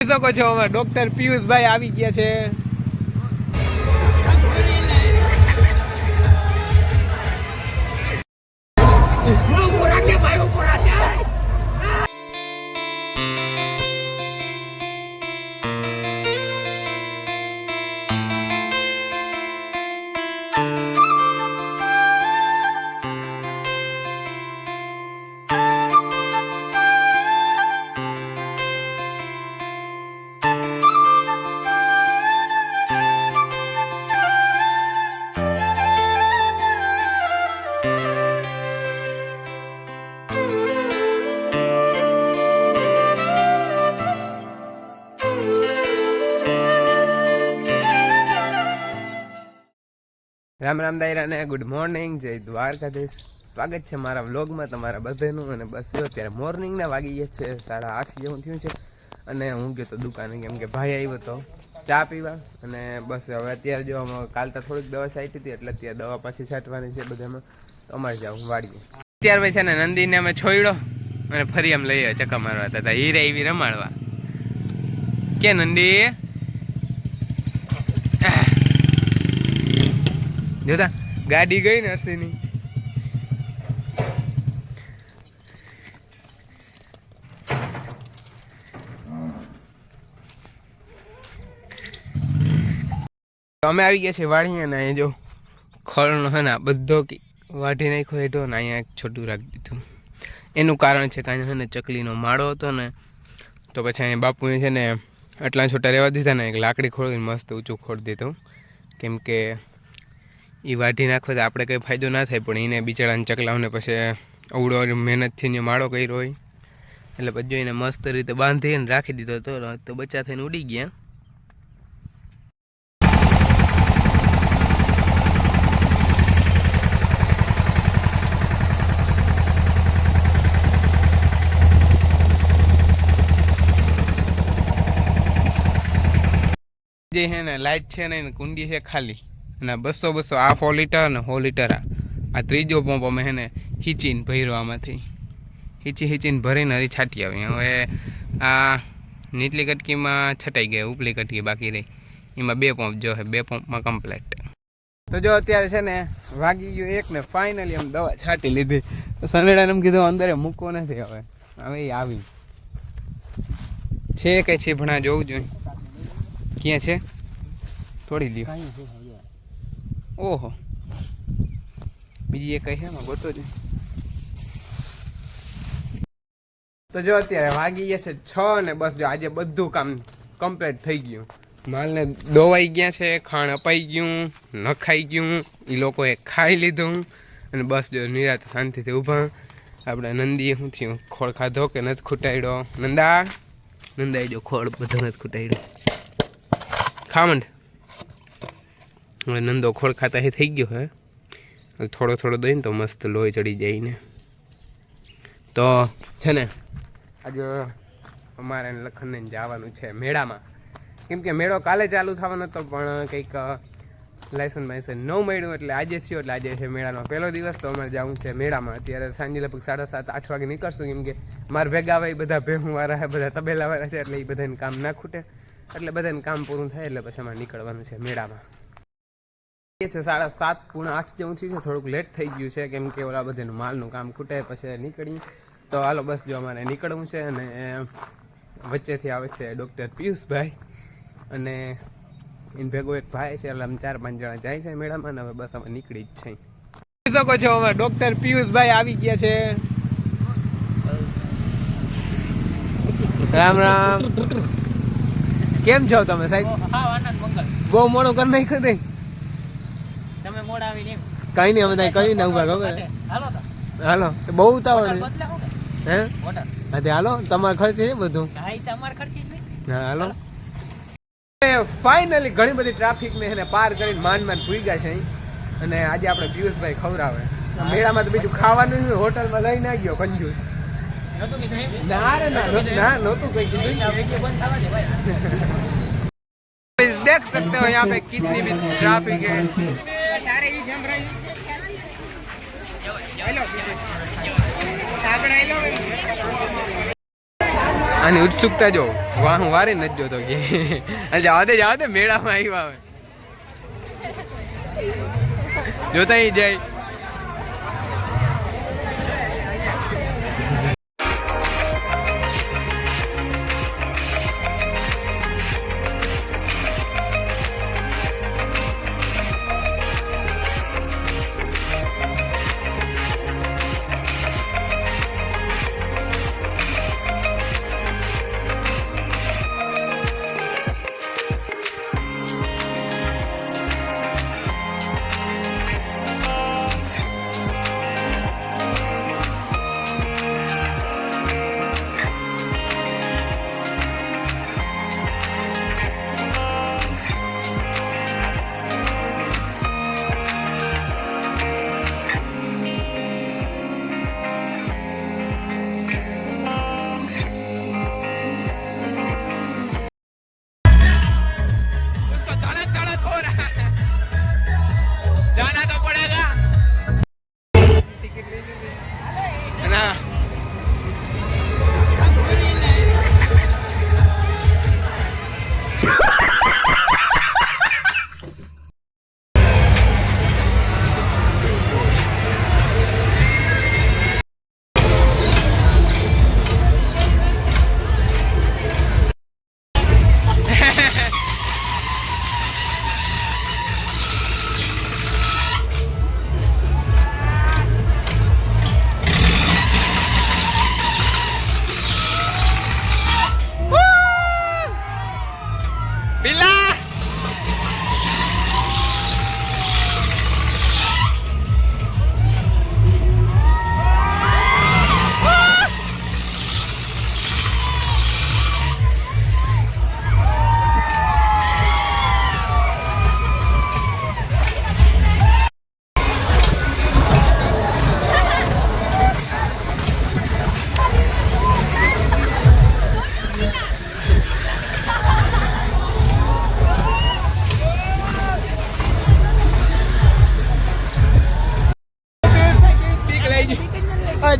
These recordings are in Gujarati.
શકો છો હવે ડોક્ટર પિયુષભાઈ આવી ગયા છે. રામ રામ દાયરા ને ગુડ મોર્નિંગ, જય દ્વારકાધીશ. સ્વાગત છે મારા વ્લોગમાં તમારા બધાનું. અને બસ જો અત્યારે મોર્નિંગના વાગી ગયા છે 8:30 જેવું થયું છે. અને હું ગયો તો દુકાને, કેમ કે ભાઈ આવ્યો તો ચા પીવા. અને બસ હવે અત્યારે જો કાલ તો થોડીક દવા છાંટી હતી, એટલે અત્યારે દવા પાછી છાંટવાની છે બધામાં. તો અમારે જાઉં વાડીએ. અત્યારે છે ને નંદીને અમે છોડ્યો અને ફરી આમ લઈ આવ્યા ચક્કા મારવા હતા હીરા એવી રમાડવા. કે નંદી જોતા ગાડી ગઈ ને હર્ષીની. અમે આવી ગયા છે વાડીએ ને અહીંયા જો ખળનો હે ને બધો વાઢી નાખ્યો હેઠો ને અહીંયા એક છોટું રાખી દીધું. એનું કારણ છે કે અહીંયા છે ને ચકલીનો માળો હતો ને, તો પછી અહીંયા બાપુએ છે ને આટલા છોટા રહેવા દીધા ને એક લાકડી ખોળીને મસ્ત ઊંચું ખોડી દીધું. કેમ કે એ વાઢી નાખવો તો આપણે કંઈ ફાયદો ના થાય, પણ એને બિચારાને ચકલાઓને પછી અવડો મહેનતથી માળો કર્યો હોય એટલે પછી એને મસ્ત રીતે બાંધીને રાખી દીધો તો બચ્ચા થઈને ઉડી ગયા. જે છે ને લાઇટ છે ને કુંડી છે ખાલી, અને 200 આ 4 લીટર ને 100 લીટર આ ત્રીજો પંપ અમે છે ને હિંચીને ભર્યો. આમાંથી હિંચીને ભરીને હરી છાંટી આવી. હવે આ નીચલી કટકીમાં છટાઈ ગયા, ઉપલી કટકી બાકી રહી. એમાં 2 પંપ જો છે, 2 પંપમાં કમ્પ્લીટ. તો જો અત્યારે છે ને વાગી ગયું 1 ને ફાઇનલી આમ દવા છાંટી લીધી. તો સનેડાને એમ કીધું અંદર મૂકવો નથી. હવે આવી છે કઈ છે ભણા જોવું જોઈએ ક્યાં છે, થોડી લ્યો. ઓહો, બીજી એક કઈ છે ગોતો જ. તો જો અત્યારે વાગી ગયા છે 6 ને બસ જો આજે બધું કામ કમ્પ્લીટ થઈ ગયું. માલને દોવાઈ ગયા છે, ખાણ અપાઈ ગયું, નખાઈ ગયું, એ લોકોએ ખાઈ લીધું. અને બસ જો નિરાત શાંતિથી ઊભા. આપણે નંદીએ શું થયું, ખોળ ખાધો કે નથી ખૂટાડ્યો? નંદાઈ જો ખોળ બધો નથી ખૂટાડ્યો. ખામંડ હવે નંદો ખોળ ખાતા એ થઈ ગયો હે. થોડો દઈને તો મસ્ત લોહી ચડી જાય ને. તો છે ને આજે અમારે લખનને જવાનું છે મેળામાં. કેમ કે મેળો કાલે ચાલુ થવાનો હતો, પણ કંઈક લાયસન્સ બાયસન્સ ન મળ્યું એટલે આજે થયો. એટલે આજે છે મેળાનો પહેલો દિવસ. તો અમારે જવું છે મેળામાં. અત્યારે સાંજે લગભગ 7:30-8 વાગે નીકળશું. કેમ કે મારા ભેગા હોય બધા ભેહુંવાળા છે, બધા તબેલાવાળા છે, એટલે એ બધાને કામ ના ખૂટે. એટલે બધાને કામ પૂરું થાય એટલે પછી અમારે નીકળવાનું છે મેળામાં. એ છે 7:30-8 જેવું થયું છે. થોડુંક લેટ થઈ ગયું છે, કેમ કે ઓલા બધાનું માલનું કામ ખૂટે પછી નીકળી. તો હાલો બસ જો અમારે નીકળવું છે. અને વચ્ચેથી આવે છે ડૉક્ટર પિયુષભાઈ, અને એને ભેગો એક ભાઈ છે. એટલે અમે 4-5 જણા જાય છે મેળામાં. ને હવે બસ અમે નીકળી જ છે. જોઈ શકો છો હવે ડૉક્ટર પિયુષભાઈ આવી ગયા છે. રામ રામ, કેમ છો તમે સાહેબ? બહુ મોડું કરી નાખ્યું નહીં તમે? મોડા આવીને કઈ નહીં, અમે કઈ ના ઉભા ખબર. હાલો બહુ ઉતાવળ હે? હા હાલો, તમારે ખર્ચ છે બધું. હા હાલો. ફાઇનલી ઘણી બધી ટ્રાફિક ને પાર કરીને માંડ ભૂગ્યા છે. અને આજે આપણે પિયુષભાઈ ખવડાવે મેળામાં. તો બીજું ખાવાનું હોટલમાં લઈ ના ગયો કંજૂસ. देख सकते हो यहाँ पे कितनी भी ट्रैफिक है. આની ઉત્સુકતા જો વાહ હું વારે નથી જોતો કે જવા દે મેળામાં આવ્યા હવે જોતા જાય.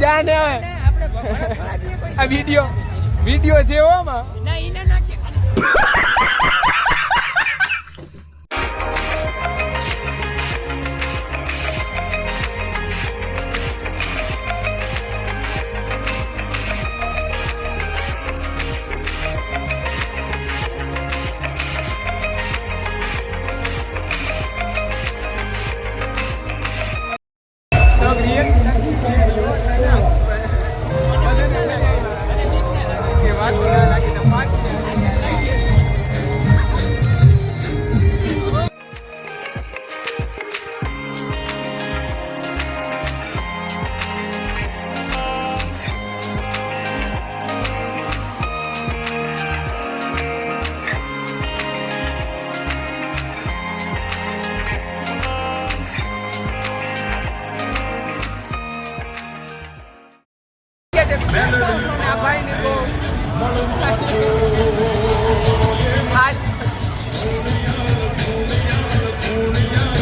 જાને હવે આ વિડિયો છે ઓમાં ના ઈને નાખી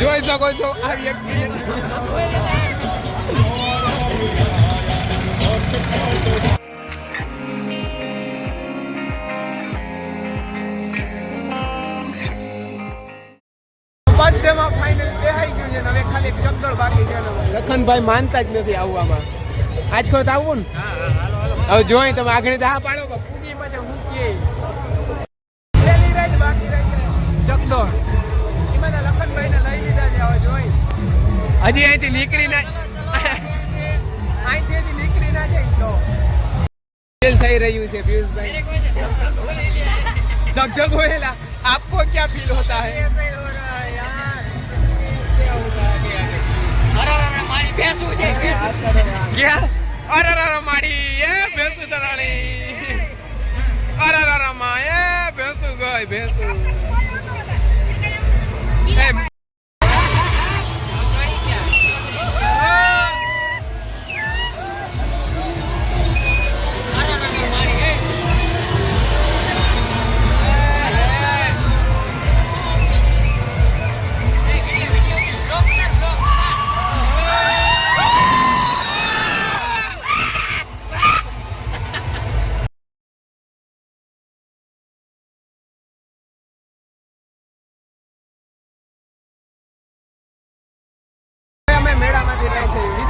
જોઈ શકો છો આ વ્યક્તિ લખનભાઈ માનતા જ નથી આવવામાં. આજકોટ આવવું ને હવે જોઈ તમે આગળ હા પાડો પૂગી પછી મૂકીએ છેલ્લી રાઈડ બાકી રહી છે ચકડોળ એમાં લખનભાઈ ને લઈ લીધા છે. હવે જોઈ હજી અહીંથી નીકળી ના જાય તો ફીલ થઈ રહ્યું છે પિયુષભાઈ ધક હોએલા આપકો क्या फील होता है क्या અરે માડી એ ભેંસુ તરાણી અરે માં એ ભેંસુ ગઈ ભેંસુ એમાંથી રહે છે